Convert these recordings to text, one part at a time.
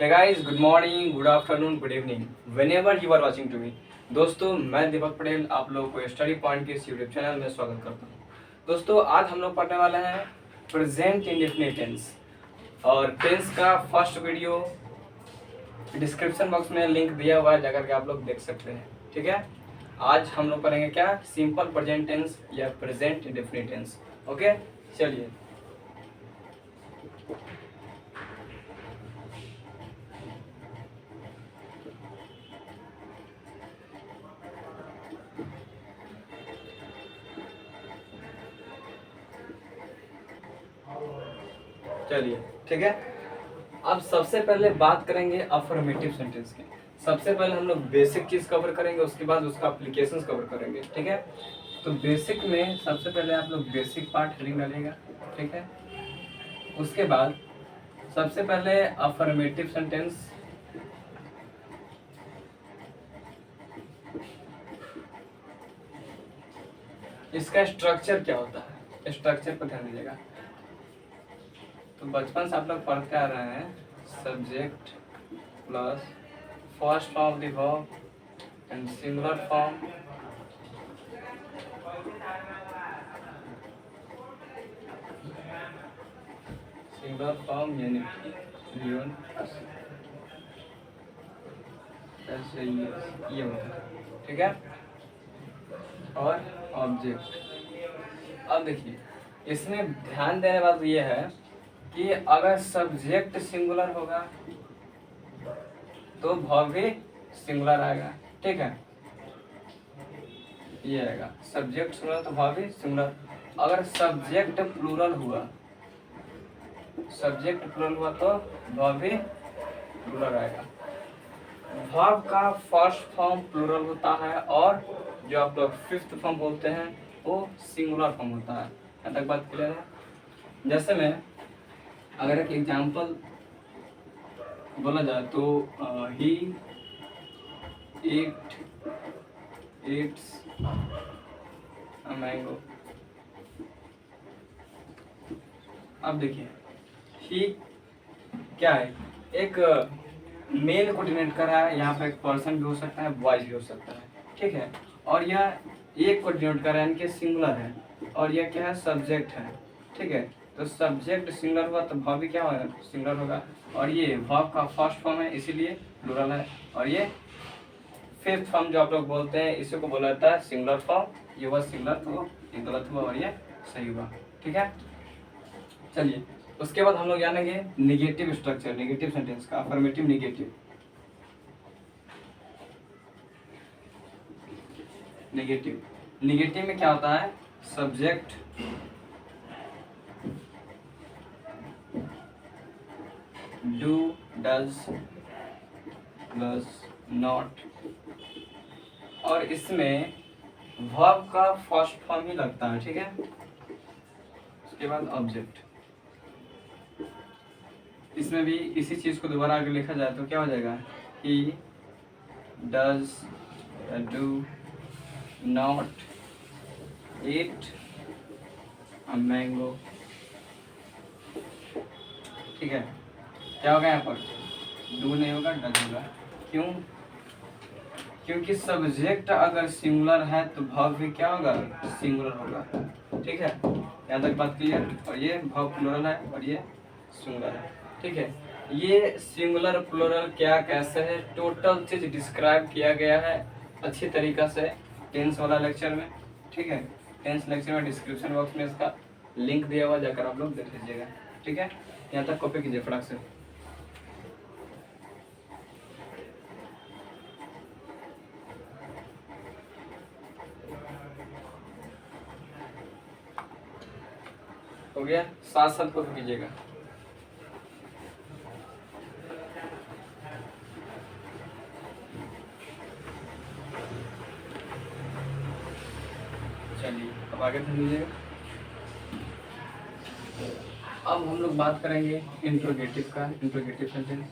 Hey guys, good morning, good afternoon, good evening, whenever you are watching to me। दोस्तों मैं दीपक पटेल आप लोगों को स्टडी पॉइंट के इस यूट्यूब चैनल में स्वागत करता हूँ। दोस्तों आज हम लोग पढ़ने वाले हैं प्रेजेंट इंडेफिनिट टेंस और टेंस का फर्स्ट वीडियो डिस्क्रिप्शन बॉक्स में लिंक दिया हुआ है, जाकर के आप लोग देख सकते हैं। ठीक है, आज हम लोग पढ़ेंगे क्या, सिंपल प्रेजेंट टेंस या प्रेजेंट इंडेफिनिट टेंस। ओके चलिए ठीक है। अब सबसे पहले बात करेंगे अफर्मेटिव सेंटेंस की। सबसे पहले हम लोग बेसिक चीज कवर करेंगे, उसके बाद उसका एप्लीकेशंस कवर करेंगे। ठीक है, तो बेसिक में सबसे पहले आप लोग बेसिक पार्ट हेडिंग डालिएगा। ठीक है, उसके बाद सबसे पहले अफर्मेटिव सेंटेंस, इसका स्ट्रक्चर क्या होता है, स्ट्रक्चर पर ध्यान दीजिएगा। तो बचपन से आप लोग पढ़ते आ रहे हैं subject plus first form of the verb and singular form यानी यून ऐसे ये होता है। ठीक है, और ऑब्जेक्ट। अब देखिए इसमें ध्यान देने वाला ये है कि अगर सब्जेक्ट सिंगुलर होगा तो वर्ब भी सिंगुलर आएगा। ठीक है, ये आएगा सब्जेक्ट सिंगुलर तो वर्ब भी सिंगुलर। अगर सब्जेक्ट प्लूरल हुआ तो वर्ब भी प्लूरल आएगा। वर्ब का फर्स्ट फॉर्म प्लूरल होता है और जो आप लोग फिफ्थ फॉर्म बोलते हैं वो सिंगुलर फॉर्म होता है। यहाँ तक बात क्लियर है। जैसे में अगर एक एग्जाम्पल बोला जाए तो ही ईट्स अ मैंगो। अब देखिए ही क्या है, एक मेल को डिनोट कर रहा है, यहाँ पे एक पर्सन भी हो सकता है, बॉयज भी हो सकता है। ठीक है, और यह एक को डिनोट कर रहा है, यानी कि सिंगुलर है, और यह क्या है, सब्जेक्ट है। ठीक है, तो सब्जेक्ट सिंगुलर हुआ तो वर्ब भी क्या होगा, सिंगुलर होगा। और ये वर्ब का फर्स्ट फॉर्म है इसीलिए प्लूरल है, और ये फिफ्थ फॉर्म जो आप लोग बोलते हैं इसी को बोला जाता है सिंगुलर फॉर्म। ये हुआ सिंगुलर तो ये गलत हुआ और ये सही हुआ। ठीक है, चलिए उसके बाद हम लोग जानेंगे निगेटिव स्ट्रक्चर, निगेटिव सेंटेंस का। अफर्मेटिव निगेटिव, निगेटिव में क्या होता है, subject do does plus not, और इसमें वर्ब का फर्स्ट फॉर्म ही लगता है। ठीक है, उसके बाद ऑब्जेक्ट। इसमें भी इसी चीज को दोबारा आगे लिखा जाए तो क्या हो जाएगा, he does do not eat a mango. ठीक है, क्या होगा यहाँ पर, डू नहीं होगा डज होगा। क्यों, क्योंकि सब्जेक्ट अगर सिंगुलर है तो वर्ब भी क्या होगा, सिंगुलर होगा। ठीक है, यहाँ तक बात क्लियर। और ये वर्ब प्लूरल है और ये सिंगुलर है। ठीक है, ये सिंगुलर प्लूरल क्या कैसे है, टोटल चीज डिस्क्राइब किया गया है अच्छी तरीका से टेंस वाला लेक्चर में। ठीक है, टेंस लेक्चर में डिस्क्रिप्शन बॉक्स में इसका लिंक दिया हुआ, जाकर आप लोग देख लीजिएगा। ठीक है, यहाँ तक कॉपी कीजिए फटाक से। हो गया, साथ साथ कॉपी कीजिएगा। चलिए अब आगे बढ़ लीजिएगा। अब हम लोग बात करेंगे इंट्रोगेटिव का, इंट्रोगेटिव सेंटेंस।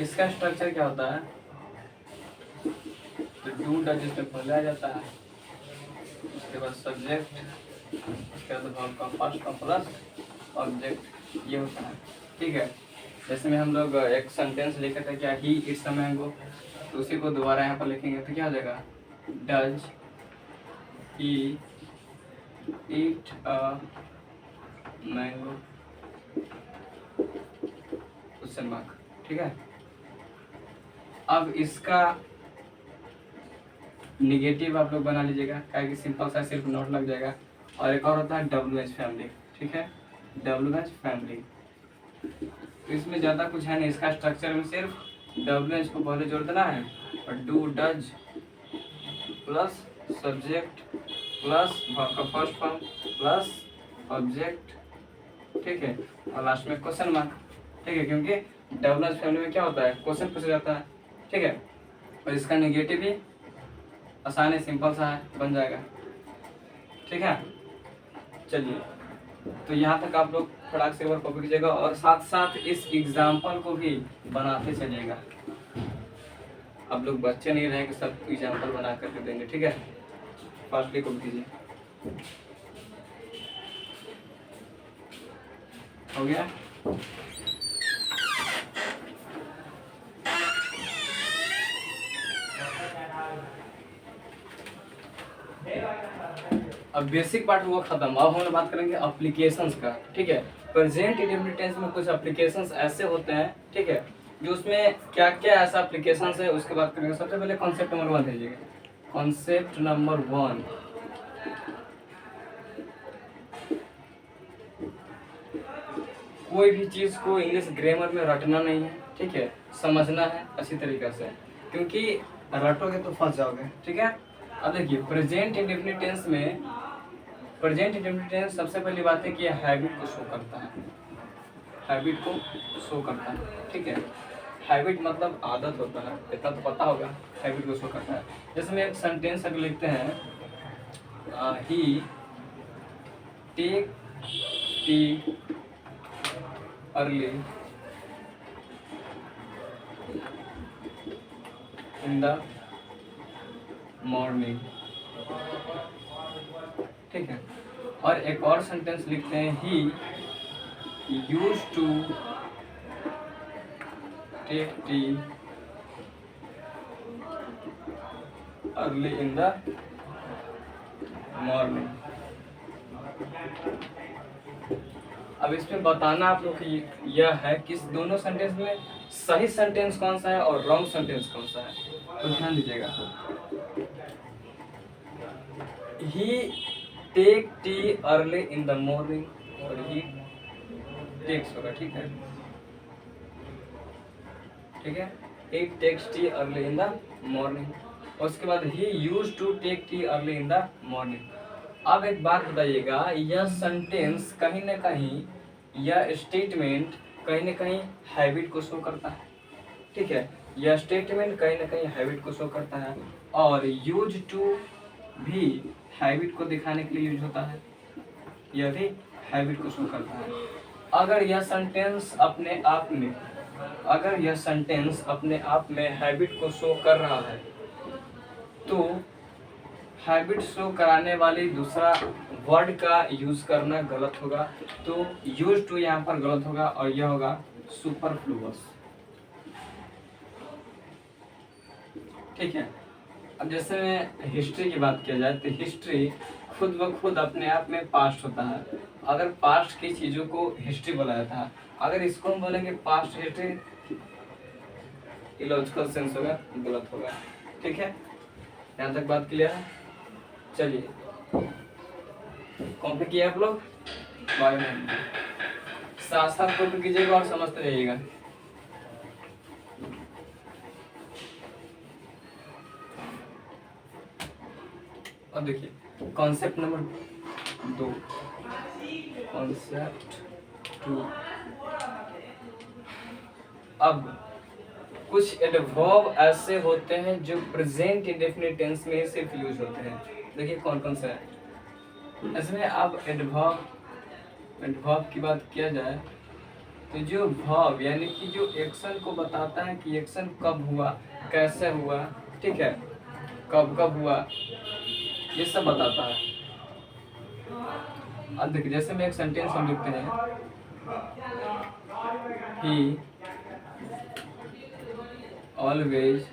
इसका स्ट्रक्चर क्या होता है, तो डू डज इसमें पहले आ जाता है, उसके बाद सब्जेक्ट, उसके बाद वर्ब का फर्स्ट फॉर्म प्लस ऑब्जेक्ट, ये होता है। ठीक है, जैसे में हम लोग एक सेंटेंस लिखे थे क्या, ही इट्स अ मैंगो, तो उसी को दोबारा यहाँ पर लिखेंगे तो क्या हो जाएगा, does he eat a mango, question mark. ठीक है, अब इसका निगेटिव आप लोग बना लीजिएगा, क्या कि सिंपल सा सिर्फ नोट लग जाएगा। और एक और होता है WH फैमिली। ठीक है, WH फैमिली, तो इसमें ज़्यादा कुछ है नहीं, इसका स्ट्रक्चर में सिर्फ WH को पहले जोड़ देना है और do does plus subject plus verb का फर्स्ट फॉर्म प्लस ऑब्जेक्ट। ठीक है, और लास्ट में क्वेश्चन मार्क। ठीक है, क्योंकि WH फैमिली में क्या होता है, क्वेश्चन पूछा जाता है। ठीक है, और इसका नेगेटिव भी आसान है, सिंपल सा है, बन जाएगा। ठीक है, चलिए, तो यहाँ तक आप लोग फटाक से कॉपी कीजिएगा और साथ साथ इस एग्जाम्पल को भी बनाते चलिएगा। आप लोग बच्चे नहीं रहे कि सब एग्जाम्पल बना करके देंगे। ठीक है, फास्टली कॉपी कीजिए। हो गया, अब बेसिक पार्ट हुआ खत्म। अब हम बात करेंगे एप्लीकेशंस का। ठीक है, प्रेजेंट इंडेफिनिट टेंस में कुछ एप्लीकेशंस ऐसे होते हैं, ठीक है, जो उसमें क्या क्या ऐसा एप्लीकेशंस है उसके बात करेंगे। सबसे पहले कॉन्सेप्ट नंबर 1 दीजिएगा। कॉन्सेप्ट नंबर 1, कोई भी चीज को इंग्लिश ग्रामर में रटना नहीं है। ठीक है, समझना है अच्छी तरीके से, क्योंकि रटोगे तो फंस जाओगे। ठीक है, अब देखिए प्रेजेंट इंडेफिनिट टेंस में, प्रेजेंट इंडेफिनिट टेंस सबसे पहली बात है कि यह हैबिट को शो करता है, हैबिट को शो करता है। ठीक है, हैबिट मतलब आदत होता है, इतना तो पता होगा, हैबिट को शो करता है। जैसे में एक सेंटेंस अगर लिखते हैं, he take tea early in the morning. ठीक है, और एक और सेंटेंस लिखते हैं, he used to take tea early in the morning. अब इसमें बताना आप लोग की यह है कि इस दोनों सेंटेंस में सही सेंटेंस कौन सा है और रॉन्ग सेंटेंस कौन सा है, तो ध्यान दीजिएगा। He take tea early in the morning और ही टेक्स होगा। ठीक है, ठीक है, he takes tea early in the morning, और उसके बाद he used to take tea early in the morning. अब एक बात बताइएगा, यह सेंटेंस कहीं ना कहीं, यह स्टेटमेंट कहीं ना कहीं हैबिट को शो करता है। ठीक है, यह स्टेटमेंट कहीं ना कहीं हैबिट को शो करता है, और यूज टू भी हैबिट को दिखाने के लिए यूज होता है, यह भी हैबिट को शो करता है। अगर यह सेंटेंस अपने आप में, अगर यह सेंटेंस अपने आप में हैबिट को शो कर रहा है, तो हैबिट शो कराने वाली दूसरा वर्ड का यूज करना गलत होगा, तो यूज टू यहाँ पर गलत होगा और यह होगा सुपरफ्लुअस। ठीक है, अब जैसे हिस्ट्री की बात किया जाए तो हिस्ट्री खुद ब खुद अपने आप में पास्ट होता है। अगर पास्ट की चीजों को हिस्ट्री बोला जाता है, अगर इसको हम बोलेंगे पास्ट हिस्ट्री, इलॉजिकल सेंस होगा, गलत होगा। ठीक है, यहाँ तक बात क्लियर है। चलिए, कॉपी किया आप लोग, बायो में साथ साथ कॉपी कीजिएगा और समझते रहिएगा। अब देखिए कॉन्सेप्ट नंबर 2, कॉन्सेप्ट 2। अब कुछ एडवर्ब ऐसे होते हैं जो प्रेजेंट इंडेफिनिट टेंस में सिर्फ यूज होते हैं। देखिए कौन कौन सा है। इसमें अब एडवर्ब की बात किया जाए तो जो वर्ब यानी कि जो एक्शन को बताता है कि एक्शन कब हुआ, कैसे हुआ, ठीक है, कब कब हुआ, ये सब बताता है। अब देखिए जैसे मैं एक सेंटेंस हम लिखते हैं, he always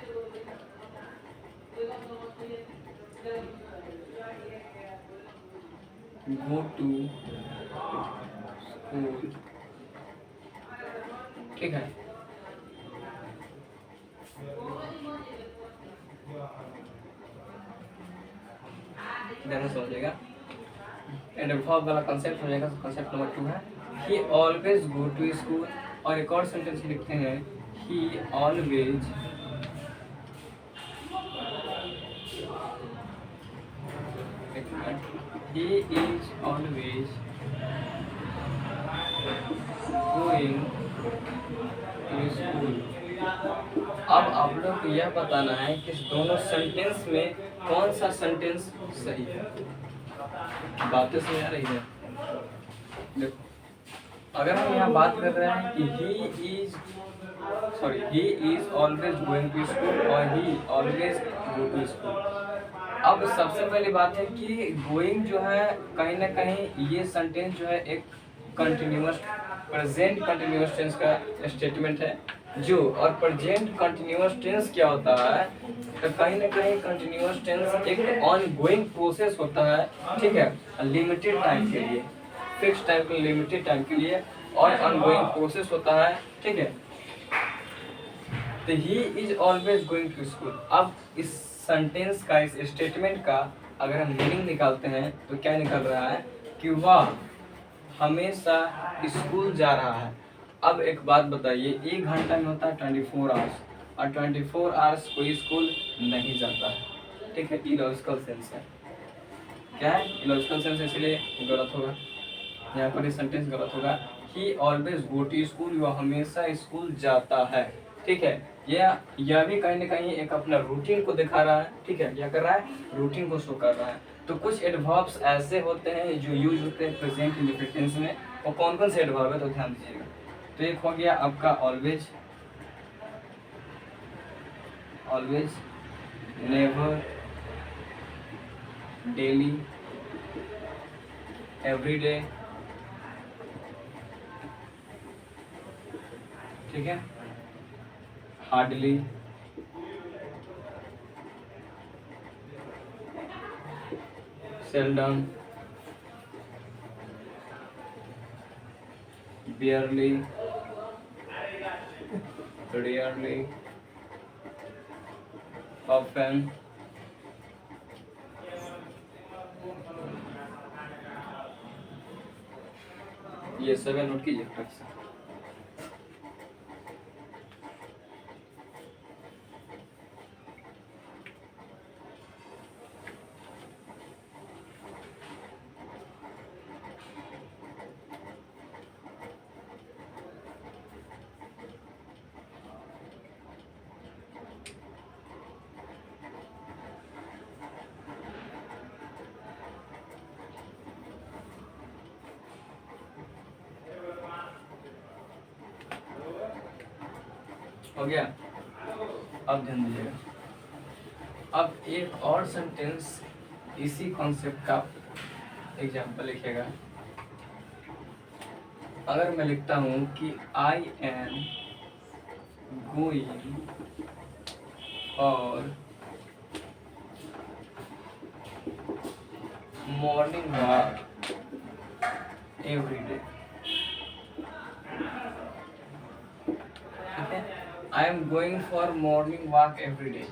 go to school, ठीक है। ध्यान से समझिएगा, एडवर्ब वाला कंसेप्ट हो जाएगा। कंसेप्ट नंबर 2 है he always go to school. और एक और सेंटेंस लिखते हैं, he always he is always going to school। अब आप लोग को यह बताना है कि इस दोनों सेंटेंस में कौन सा सेंटेंस सही है। बातें समझ आ रही है? देखो अगर हम यहाँ बात कर रहे हैं कि he is always going to school और he always go to school। अब सबसे पहली बात है कि गोइंग जो है कहीं ना कहीं ये सेंटेंस जो है एक कंटिन्यूअस प्रेजेंट कंटिन्यूअस टेंस का स्टेटमेंट है जो, और प्रेजेंट कंटिन्यूअस टेंस क्या होता है, तो कहीं ना कहीं कंटिन्यूअस टेंस एक ऑन गोइंग प्रोसेस होता है, ठीक है, लिमिटेड टाइम के लिए, फिक्स टाइम के लिमिटेड टाइम के लिए, और ऑन गोइंग प्रोसेस होता है, ठीक है। तो he is always going to school. अब इस सेंटेंस का, इस स्टेटमेंट का अगर हम मीनिंग निकालते हैं तो क्या निकल रहा है कि वह हमेशा स्कूल जा रहा है। अब एक बात बताइए, 1 घंटा में होता है 24 आवर्स, और 24 आवर्स कोई स्कूल नहीं जाता है, ठीक है। इलॉजिकल सेंस है, क्या है इलॉजिकल सेंस, इसलिए गलत होगा, यहाँ पर ये सेंटेंस गलत होगा। He always go to school, वह हमेशा स्कूल जाता है, ठीक है। यह भी कहीं ना कहीं एक अपना रूटीन को दिखा रहा है, ठीक है। क्या कर रहा है, रूटीन को शो कर रहा है। तो कुछ एडवर्ब्स ऐसे होते हैं जो यूज होते हैं प्रेजेंट इंडेफिनिट टेंस में, और कौन कौन से एडवर्ब है तो ध्यान दीजिएगा। तो एक हो गया आपका always, always, never, daily, everyday, ठीक है, hardly, seldom, barely, rarely, often, ये सब नोट कीजिए। हो गया, अब ध्यान दीजिएगा। अब एक और सेंटेंस इसी कॉन्सेप्ट का एग्जाम्पल लिखिएगा। अगर मैं लिखता हूँ कि आई एम गोइंग और मॉर्निंग वॉक एवरी डे, ठीक है। I am going for morning walk every day.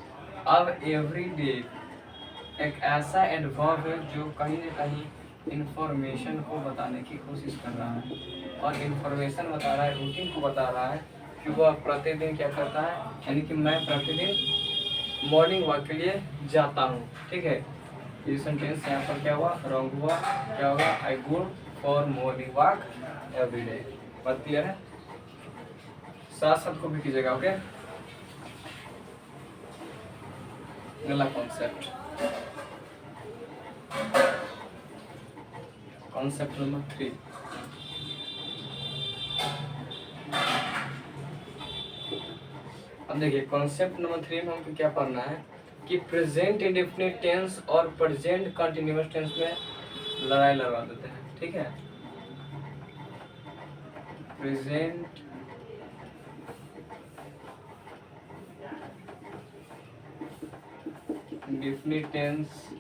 अब एवरी डे एक ऐसा एडवर्ब है जो कहीं ना कहीं इंफॉर्मेशन को बताने की कोशिश कर रहा है, और इंफॉर्मेशन बता रहा है, रूटीन को बता रहा है कि वह प्रतिदिन क्या करता है, यानी कि मैं प्रतिदिन मॉर्निंग वॉक के लिए जाता हूँ, ठीक है। ये सेंटेंस यहाँ पर क्या हुआ, रॉन्ग हुआ, क्या होगा, I go for morning walk every day. बात क्लियर है? साथ साथ को भी कीजिएगा, ओके। अगला कॉन्सेप्ट, कॉन्सेप्ट नंबर 3। अब देखिए कॉन्सेप्ट नंबर 3 में हमको क्या पढ़ना है कि प्रेजेंट इंडेफिनिट टेंस और प्रेजेंट कंटिन्यूअस टेंस में लड़ाई लगा देते हैं, ठीक है। Present indefinite tense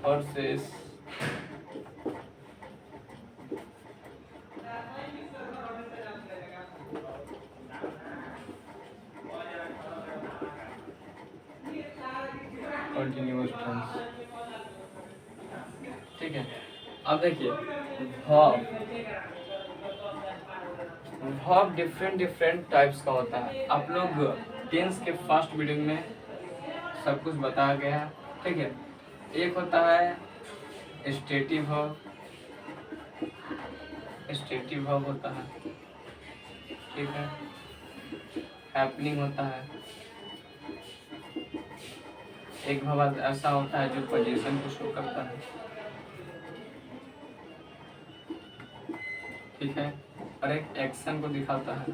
versus continuous tense, ठीक है। अब देखिए वर्ब डिफरेंट टाइप्स का होता है। आप लोग टेंस के फर्स्ट वीडियो में सब कुछ बताया गया है, ठीक है। एक होता है स्टेटिव वर्ब होता है, ठीक है। हैपनिंग होता है, एक वर्ब ऐसा होता है जो पोजीशन को शो करता है, ठीक है, और एक एक्शन को दिखाता है।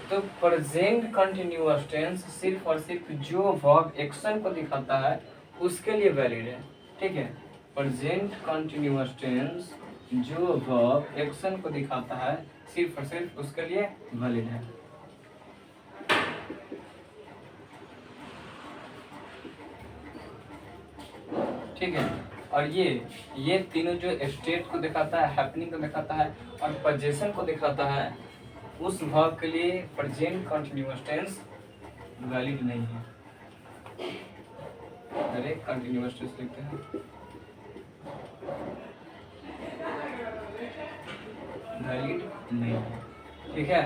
तो प्रेजेंट कंटिन्यूअस टेंस सिर्फ और सिर्फ जो वर्ब एक्शन को दिखाता है उसके लिए वैलिड है, ठीक है। प्रेजेंट कंटिन्यूअस टेंस जो वर्ब एक्शन को दिखाता है सिर्फ और सिर्फ उसके लिए वैलिड है। ठीक है। और ये तीनों जो स्टेट को दिखाता है, हैपनिंग को दिखाता है और पोजीशन को दिखाता है, उस वर्ब के लिए प्रेजेंट कंटिन्यूअस टेंस वैलिड नहीं है। अरे कंटिन्यूअस टेंस लिखते हैं, वैलिड नहीं है, ठीक है।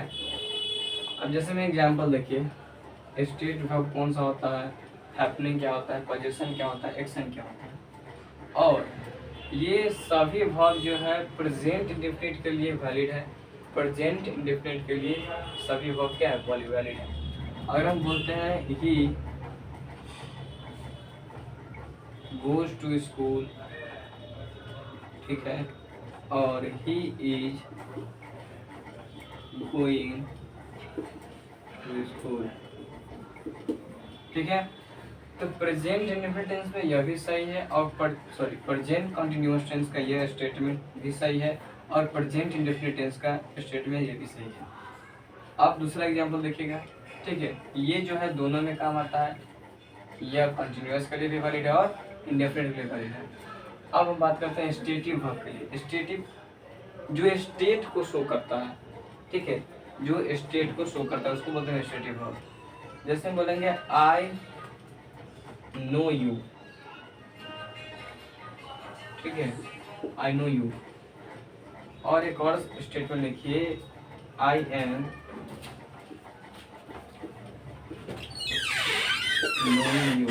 अब जैसे मैं एग्जांपल देखिए, स्टेट वर्ब कौन सा होता है, हैपनिंग क्या होता है, पोजीशन क्या होता है, एक्शन क्या होता है। और ये सभी वर्ब जो है प्रेजेंट इंडेफिनिट के लिए वैलिड है। प्रेजेंट इंडेफिनिट के लिए सभी वर्ब क्या है, वैलिड है। अगर हम बोलते हैं ही गोज टू स्कूल, ठीक है, और he is going to school, ठीक है। तो प्रेजेंट इंडेफिनिट टेंस में यह भी सही है और प्रेजेंट कंटिन्यूअस टेंस का यह स्टेटमेंट भी सही है और प्रेजेंट इंडेफिनिट टेंस का स्टेटमेंट यह भी सही है। अब दूसरा एग्जांपल देखिएगा, ठीक है। ये जो है दोनों में काम आता है, यह कंटिन्यूअस के लिए भी वैलिड है और इंडेफिनिट के लिए वैलिड है। अब हम बात करते हैं स्टेटिव वर्ब के लिए। स्टेटिव जो स्टेट को शो करता है, ठीक है, जो स्टेट को शो करता है उसको बोलते हैं स्टेटिव वर्ब। जैसे हम बोलेंगे आई नो यू, ठीक है, आई नो यू। और एक और स्टेटमेंट लिखिए, आई एम नोइंग यू,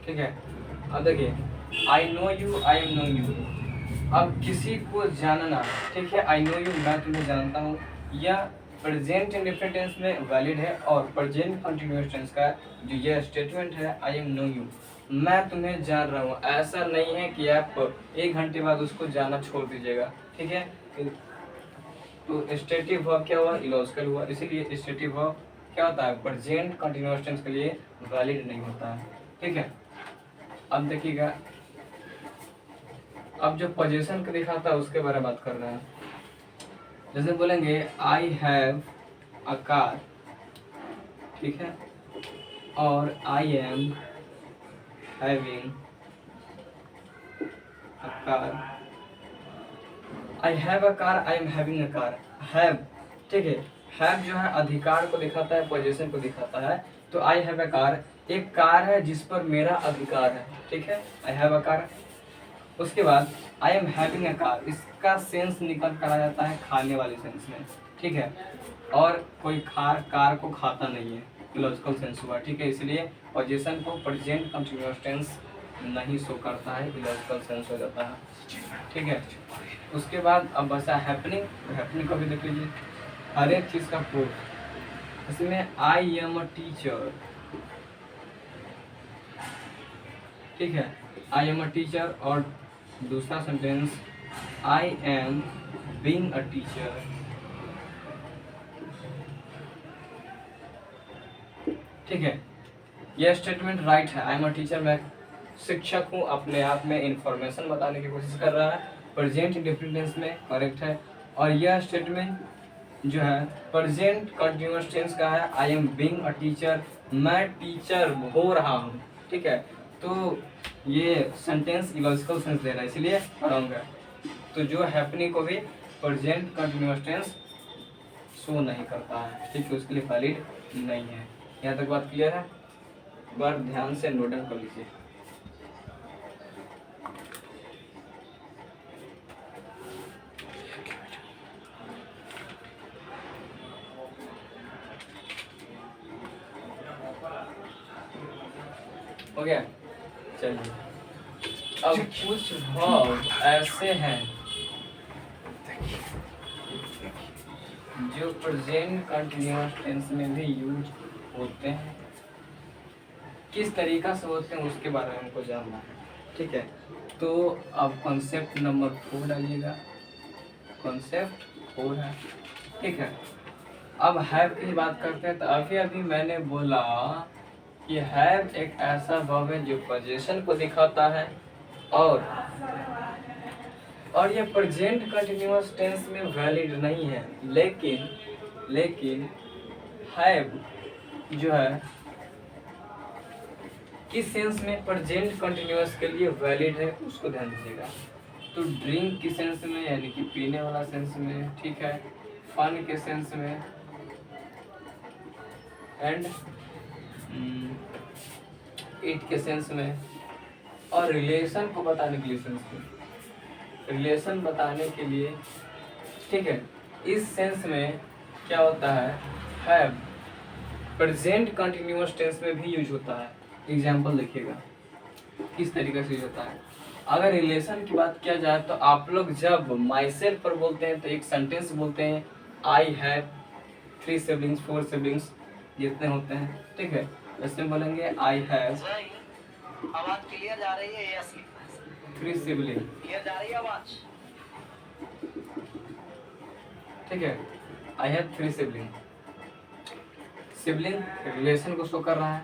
ठीक है। अब देखिए, I know you, I am knowing you. अब किसी को जानना, ठीक है, आई नो यू, मैं तुम्हें जानता हूँ, यह प्रेजेंट इंडेफिनिट टेंस में वैलिड है और प्रेजेंट कंटिन्यूअस टेंस का जो ये स्टेटमेंट है, आई एम नो यू, मैं तुम्हें जान रहा हूँ, ऐसा नहीं है कि आप 1 घंटे बाद उसको जानना छोड़ दीजिएगा, ठीक है। तो स्टेटिव वर्ब क्या हुआ, इलॉजिकल हुआ, इसीलिए स्टेटिव वर्ब क्या होता है, प्रेजेंट कंटिन्यूअस टेंस के लिए वैलिड नहीं होता है, ठीक है। अब देखिएगा, अब जो पोजीशन को दिखाता है उसके बारे में बात कर रहे हैं। जैसे बोलेंगे आई हैव अ कार, ठीक है, और I am having a car. I have a car, I am having a car. Have, ठीक है, हैव जो है अधिकार को दिखाता है, पोजीशन को दिखाता है। तो आई हैव अ कार, एक कार है जिस पर मेरा अधिकार है, ठीक है, आई हैव अ कार। उसके बाद I am having a car, इसका सेंस निकल कर आ जाता है खाने वाले सेंस में, ठीक है, और कोई कार को खाता नहीं है, इलॉजिकल सेंस हुआ, ठीक है। इसलिए पोजीशन को प्रेजेंट कंटिन्यूअस टेंस नहीं शो करता है, इलॉजिकल सेंस हो जाता है, ठीक है। उसके बाद अब बचा हैपनिंग, हैपनिंग को भी देख लीजिए, हर एक चीज़ का प्रूफ। इसमें आई एम अ टीचर, ठीक है, आई एम अ टीचर, और दूसरा sentence I am being a teacher, ठीक है, यह स्टेटमेंट राइट है। आई एम अ टीचर, मैं शिक्षक हूँ, अपने आप में इंफॉर्मेशन बताने की कोशिश कर रहा है, प्रेजेंट इंडेफिनिट टेंस में करेक्ट है। और यह स्टेटमेंट जो है प्रेजेंट कंटिन्यूअस टेंस का है। I am being a teacher, मैं टीचर हो रहा हूँ, ठीक है। तो ये सेंटेंस इलॉजिकल सेंस दे रहा है, इसलिए रॉन्ग है। तो जो हैपनिंग को भी प्रेजेंट कंटिन्यूअस टेंस शो नहीं करता है, ठीक है, उसके लिए वैलिड नहीं है। यहाँ तक बात क्लियर है? एक बार ध्यान से नोट डाउन कर लीजिए। हो गया? चलिए, अब कुछ वर्ब ऐसे हैं जो प्रेजेंट कंटिन्यूअस टेंस में भी यूज होते हैं। किस तरीका से होते हैं उसके बारे में हमको जानना है, ठीक है। तो अब कॉन्सेप्ट नंबर 4 डालिएगा, कॉन्सेप्ट 4 है, ठीक है। अब हैव की बात करते हैं। तो अभी मैंने बोला कि हैव एक ऐसा वर्ब है जो पोजीशन को दिखाता है और ये प्रेजेंट कंटिन्यूअस टेंस में वैलिड नहीं है, लेकिन हैव जो है किस सेंस में प्रेजेंट कंटिन्यूअस के लिए वैलिड है उसको ध्यान दीजिएगा। तो ड्रिंक की सेंस में यानी कि पीने वाला सेंस में, ठीक है, फन के सेंस में एंड इट के सेंस में, और रिलेशन को बताने के लिए सेंस में, रिलेशन बताने के लिए, ठीक है। इस सेंस में क्या होता है, हैव प्रेजेंट कंटिन्यूअस टेंस में भी यूज होता है। एग्जाम्पल देखिएगा किस तरीके से यूज होता है। अगर रिलेशन की बात किया जाए तो आप लोग जब माई सेल्फ पर बोलते हैं तो एक सेंटेंस बोलते हैं, आई हैव 3 सिबलिंग्स 4 सिबलिंग्स जितने होते हैं, ठीक है। इसमें बोलेंगे आई हैव, आवाज क्लियर जा रही है? यस, 3 सिबलिंग, क्लियर जा रही है आवाज? ठीक है। I have 3 sibling, sibling relation को शो कर रहा है।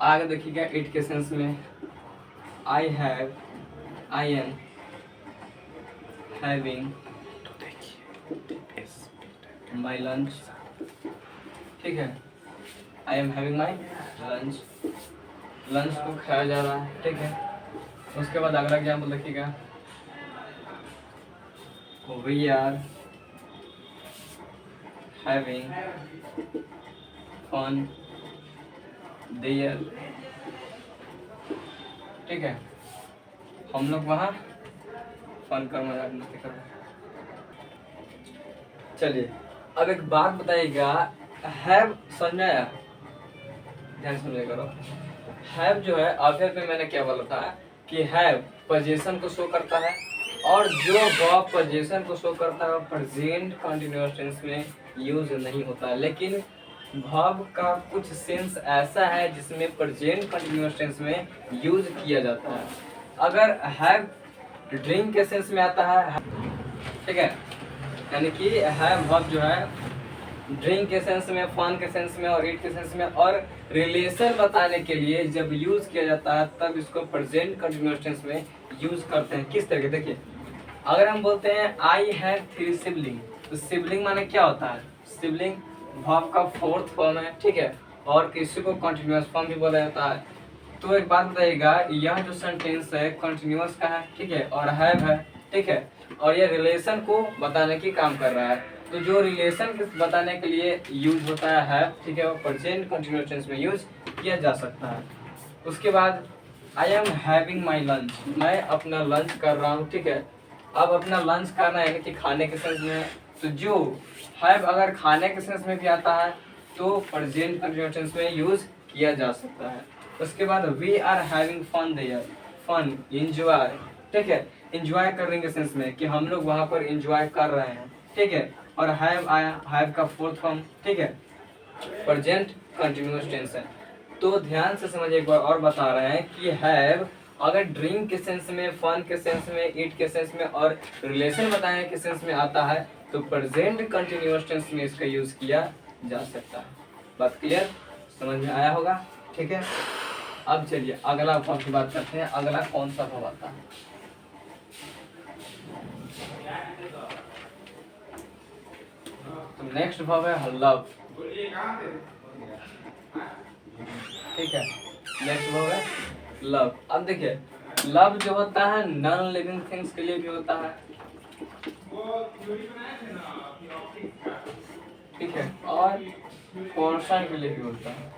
आगे देखिएगा इट के सेंस में, I have, I am having my lunch, ठीक है। I am having my lunch, lunch को खाया जा रहा है, ठीक है। उसके बाद अगला एग्जाम्पल देखिएगा, we are having fun there, ठीक है। हम लोग वहाँ फन कर मजाक मस्ती कर रहे हैं। चलिए अब एक बात बताइएगा, हैव समझ में आया? ध्यान सुनिए करो। हैव जो है आखिर में मैंने क्या बोला था कि हैव पोजीशन को शो करता है, और जो वर्ब पोजीशन को शो करता है वो प्रेजेंट कंटिन्यूअस टेंस में यूज नहीं होता है। लेकिन वर्ब का कुछ सेंस ऐसा है जिसमें प्रेजेंट कंटिन्यूअस टेंस में यूज किया जाता है। अगर हैव ड्रिंक के सेंस में आता है, ठीक है, यानी कि हैव वर्ब जो है ड्रिंक के सेंस में, फन के सेंस में और ईट के सेंस में, और रिलेशन बताने के लिए जब यूज किया जाता है तब इसको प्रेजेंट कंटिन्यूअस टेंस में यूज करते हैं। किस तरीके, देखिए अगर हम बोलते हैं आई हैव 3 सिबलिंग, तो सिबलिंग माने क्या होता है, सिबलिंग वर्ब का 4th फॉर्म है, ठीक है, और किसी को कंटिन्यूअस फॉर्म भी बोला जाता है। तो एक बात बताइएगा, यह जो सेंटेंस है कंटिन्यूअस का है, ठीक है, और हैव है, ठीक है, और यह रिलेशन को बताने की काम कर रहा है। तो जो रिलेशन बताने के लिए यूज होता है हैव, ठीक है, वो प्रेजेंट कंटिन्यूअस टेंस में यूज किया जा सकता है। उसके बाद I am having my lunch, मैं अपना लंच कर रहा हूँ, ठीक है। अब अपना लंच करना यानी कि खाने के सेंस में है, तो जो हैव अगर खाने के सेंस में भी आता है तो प्रेजेंट कंटिन्यूअस टेंस में यूज किया जा सकता है। उसके बाद we are having fun there, fun enjoy, ठीक है, एंजॉय करने के सेंस में कि हम लोग वहाँ पर एंजॉय कर रहे हैं, ठीक है, और हैव आया, हैव का 4th फॉर्म, ठीक है, प्रेजेंट कंटिन्यूअस टेंस है। तो ध्यान से समझिए, एक बार और बता रहे हैं कि हैव अगर ड्रिंक के सेंस में, फन के सेंस में, ईट के सेंस में और रिलेशन बताने के सेंस में आता है तो प्रेजेंट कंटिन्यूअस टेंस में इसका यूज किया जा सकता है। बात क्लियर? समझ में आया होगा, ठीक है। अब चलिए अगला भाव की बात करते हैं। अगला कौन सा भाव आता है? तो नेक्स्ट भाव है लव, ठीक है। नेक्स्ट भाव है लव। अब देखिए लव जो होता है नॉन लिविंग थिंग्स के लिए भी होता है, ठीक है, और पर्सन के लिए भी होता है,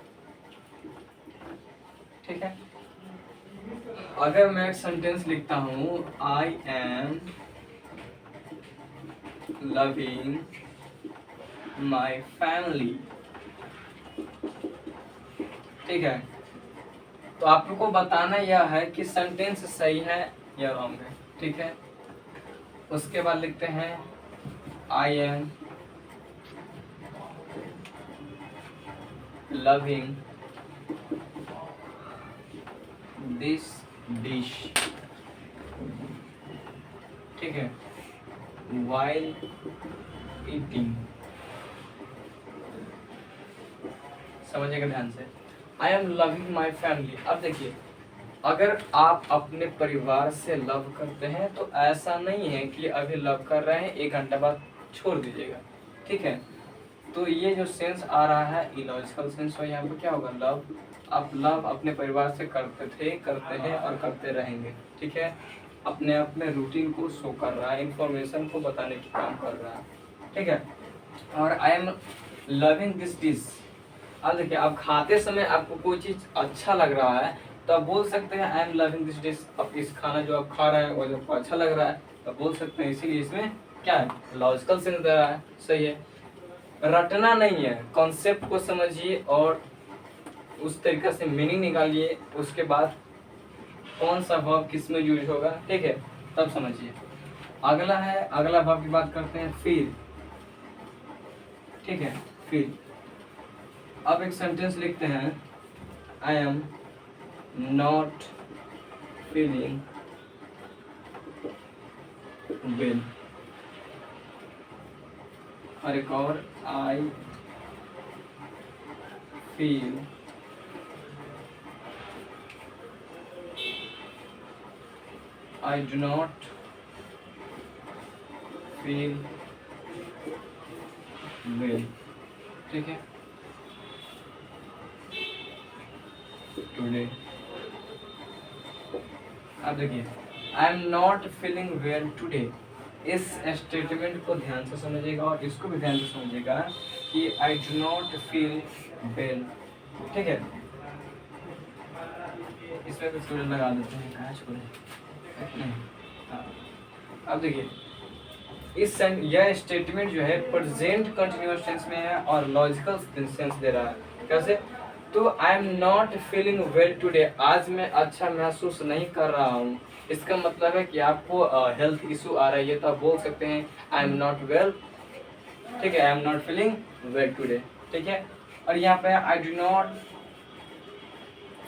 ठीक है। अगर मैं एक सेंटेंस लिखता हूँ I am loving my family, ठीक है, तो आपको बताना यह है कि सेंटेंस सही है या रॉन्ग है, ठीक है। उसके बाद लिखते हैं I am loving this dish, ठीक है, while eating, समझिएगा ध्यान से। I am loving my family. अब देखिए अगर आप अपने परिवार से लव करते हैं तो ऐसा नहीं है कि अभी लव कर रहे हैं 1 घंटा बाद छोड़ दीजिएगा, ठीक है। तो ये जो सेंस आ रहा है इलॉजिकल सेंस हो, यहाँ पे क्या होगा लव, आप लव अपने परिवार से करते थे, करते हैं और करते रहेंगे, ठीक है। अपने अपने रूटीन को शो कर रहा है, इंफॉर्मेशन को बताने की काम कर रहा है, ठीक है। और I am loving this dish. अब देखिए आप खाते समय आपको कोई चीज़ अच्छा लग रहा है तो आप बोल सकते हैं I am loving this dish. अब इस खाना जो आप खा रहे हैं वो जब आपको अच्छा लग रहा है तो बोल सकते हैं, इसीलिए इसमें क्या है लॉजिकल सेंस दे रहा है, सही है। रटना नहीं है, कॉन्सेप्ट को समझिए और उस तरीके से मीनिंग निकालिए, उसके बाद कौन सा वर्ब किस में यूज होगा, ठीक है, तब समझिए। अगला है, अगला वर्ब की बात करते हैं फील, ठीक है, फील। अब एक सेंटेंस लिखते हैं I am not feeling well, और एक और I feel I do not feel well, ठीक है, टुडे। अब देखिए I am not feeling well today, इस स्टेटमेंट को ध्यान से समझिएगा और इसको भी ध्यान से समझिएगा कि I do not feel well, ठीक है। इसमें भी स्टूडेंट लगा देते हैं, कहाँ छोड़े। अब देखिए यह स्टेटमेंट जो है प्रेजेंट कंटिन्यूअस टेंस में है और लॉजिकल सेंस दे रहा है। कैसे? तो I am not feeling well today, आज मैं अच्छा महसूस नहीं कर रहा हूँ। इसका मतलब है कि आपको हेल्थ इशू आ रही है तो आप बोल सकते हैं आई एम नॉट वेल, ठीक है, I am not feeling well today, ठीक है। और यहाँ पे I do not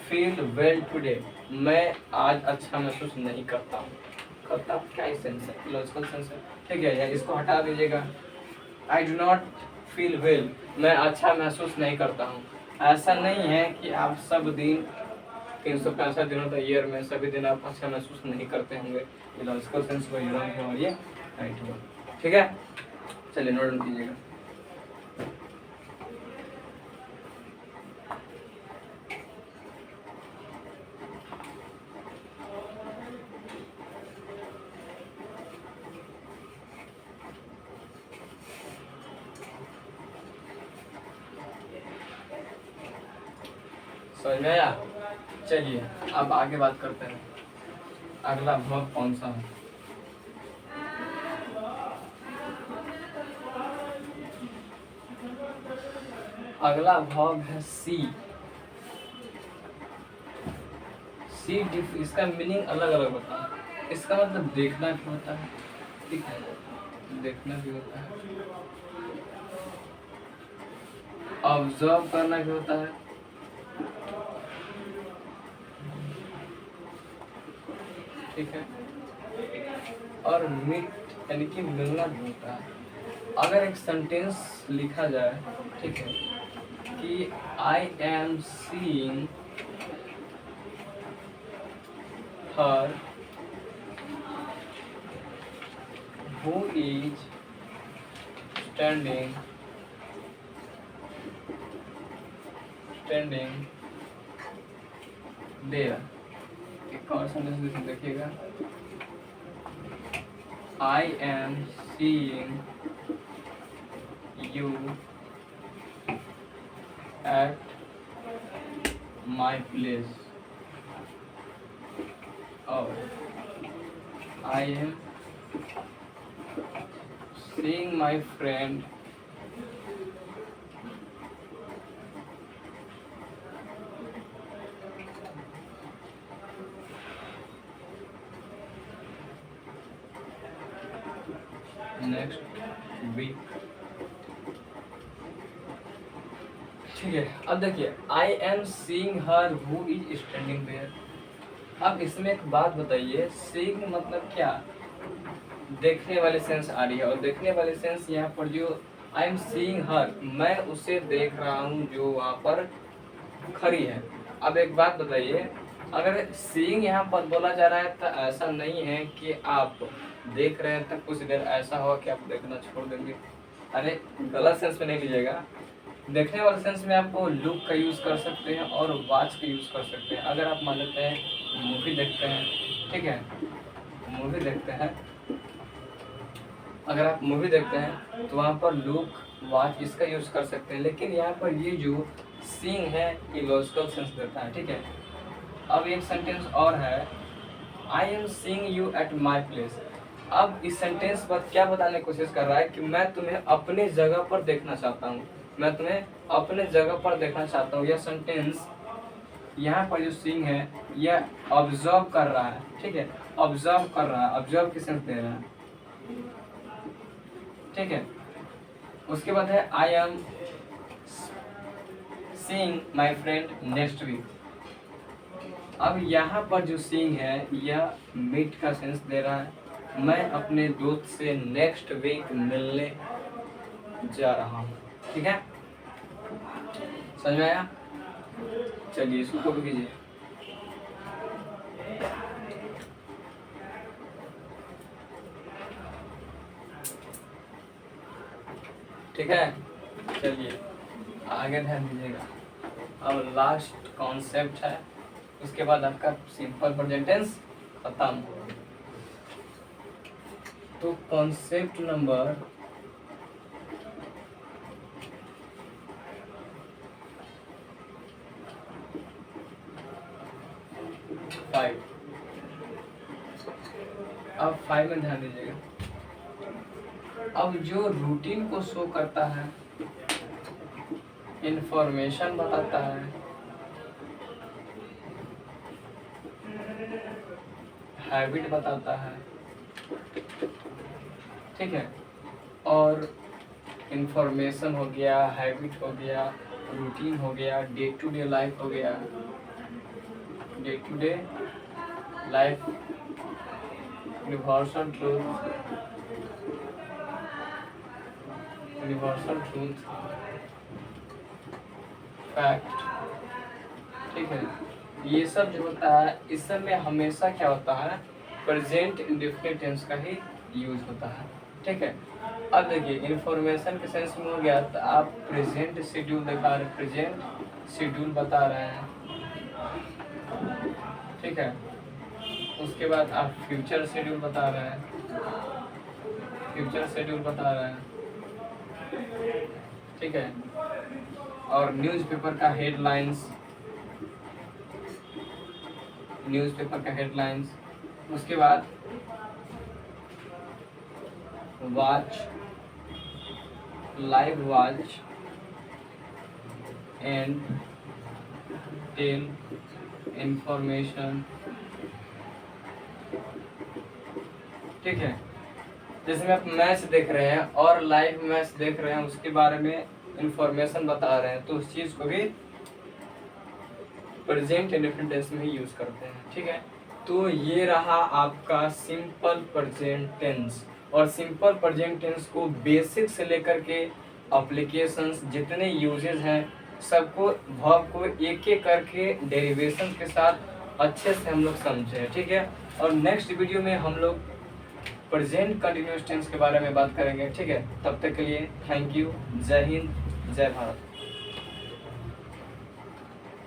feel well today, मैं आज अच्छा महसूस नहीं करता हूँ। करता हूँ क्या सेंस है, लॉजिकल सेंस है, ठीक है। या इसको हटा दीजिएगा, I do not feel well, मैं अच्छा महसूस नहीं करता हूँ। ऐसा नहीं है कि आप सब दिन 365 दिनों का ईयर में सभी दिन आप अच्छा महसूस नहीं करते होंगे। ये लॉजिकल सेंस को रॉन्ग है और ये राइट हुआ, ठीक है। चलिए नोट डाउन कीजिएगा। समझ में आया? चलिए अब आगे बात करते हैं अगला वर्ब कौन सा है। अगला वर्ब है सी। सी इसका मीनिंग अलग अलग होता है। इसका मतलब देखना भी होता है, ठीक है, देखना भी होता है, ऑब्जर्व करना भी होता है, ठीक है, और मीट यानी कि मिलना भी होता है। अगर एक सेंटेंस लिखा जाए, ठीक है, कि I am seeing her who is standing there। एक और सेंटेंस देखिएगा, I am seeing you at my place, और I am seeing my friend next week। ठीक है, अब देखिए I am seeing her who is standing there. अब इसमें एक बात बताइए, सीइंग मतलब क्या? देखने वाली सेंस आ रही है, और देखने वाली सेंस यहाँ पर जो आई एम सीइंग हर, मैं उसे देख रहा हूँ जो वहाँ पर खड़ी है। अब एक बात बताइए, अगर सीइंग यहाँ पर बोला जा रहा है तो ऐसा नहीं है कि आप देख रहे हैं तो कुछ देर ऐसा हो कि आप देखना छोड़ देंगे। अरे गलत सेंस में नहीं लीजिएगा। देखने वाले सेंस में आपको लुक का यूज़ कर सकते हैं और वॉच का यूज़ कर सकते हैं। अगर आप मान लेते हैं मूवी देखते हैं, ठीक है, मूवी देखते हैं, अगर आप मूवी देखते हैं तो वहाँ पर लुक वॉच इसका यूज़ कर सकते हैं। लेकिन यहाँ पर ये जो सीइंग है ये लॉजिकल सेंस देता है, ठीक है। अब एक सेंटेंस और है, I am seeing you at my place. अब इस सेंटेंस पर क्या बताने की कोशिश कर रहा है कि मैं तुम्हें अपने जगह पर देखना चाहता हूँ, मैं तुम्हें अपने जगह पर देखना चाहता हूँ। यह सेंटेंस यहाँ पर जो सीइंग है यह ऑब्जर्व कर रहा है, ठीक है, ऑब्जर्व कर रहा है, ऑब्जर्व की सेंस दे रहा है, ठीक है। उसके बाद है I am seeing my friend next week. अब यहाँ पर जो सीइंग है यह मीट का सेंस दे रहा है, मैं अपने दोस्त से नेक्स्ट वीक मिलने जा रहा हूँ, ठीक है, समझ में आया? चलिए इसको कॉपी कीजिए। ठीक है, चलिए आगे ध्यान दीजिएगा। अब लास्ट कॉन्सेप्ट है, उसके बाद आपका सिंपल प्रेजेंट टेंस खत्म। तो कॉन्सेप्ट नंबर 5। अब 5 में ध्यान दीजिएगा। अब जो रूटीन को शो करता है, इंफॉर्मेशन बताता है, हैबिट बताता है, ठीक है, और इंफॉर्मेशन हो गया, हैबिट हो गया, रूटीन हो गया, डे टू डे लाइफ हो गया, day to day life, universal truth, fact, ठीक है। ये सब जो होता है इस सब में हमेशा क्या होता है, प्रेजेंट इंडेफिनिट टेंस का ही यूज होता है, ठीक है। अब देखिए इंफॉर्मेशन के सेंस में हो गया तो आप प्रेजेंट शेड्यूल दिखा रहे, प्रेजेंट शेड्यूल बता रहे हैं, ठीक है। उसके बाद आप फ्यूचर शेड्यूल बता रहे हैं, फ्यूचर शेड्यूल बता रहे हैं, ठीक है। और न्यूज़पेपर का हेडलाइंस, न्यूज़पेपर का हेडलाइंस। उसके बाद watch, live watch and tell information, ठीक है। जैसे में आप मैच देख रहे हैं और लाइव मैच देख रहे हैं, उसके बारे में इंफॉर्मेशन बता रहे हैं, तो उस चीज़ को भी प्रेजेंट इंडेफिनिट टेंस में ही यूज करते हैं, ठीक है। तो ये रहा आपका सिंपल प्रेजेंट टेंस। और सिंपल प्रेजेंट टेंस को बेसिक से लेकर के एप्लीकेशंस जितने यूजेस हैं सबको वर्ब को एक एक करके डेरिवेशन के साथ अच्छे से हम लोग समझे, ठीक है। और नेक्स्ट वीडियो में हम लोग प्रेजेंट कंटिन्यूअस टेंस के बारे में बात करेंगे, ठीक है। तब तक के लिए थैंक यू, जय हिंद, जय भारत।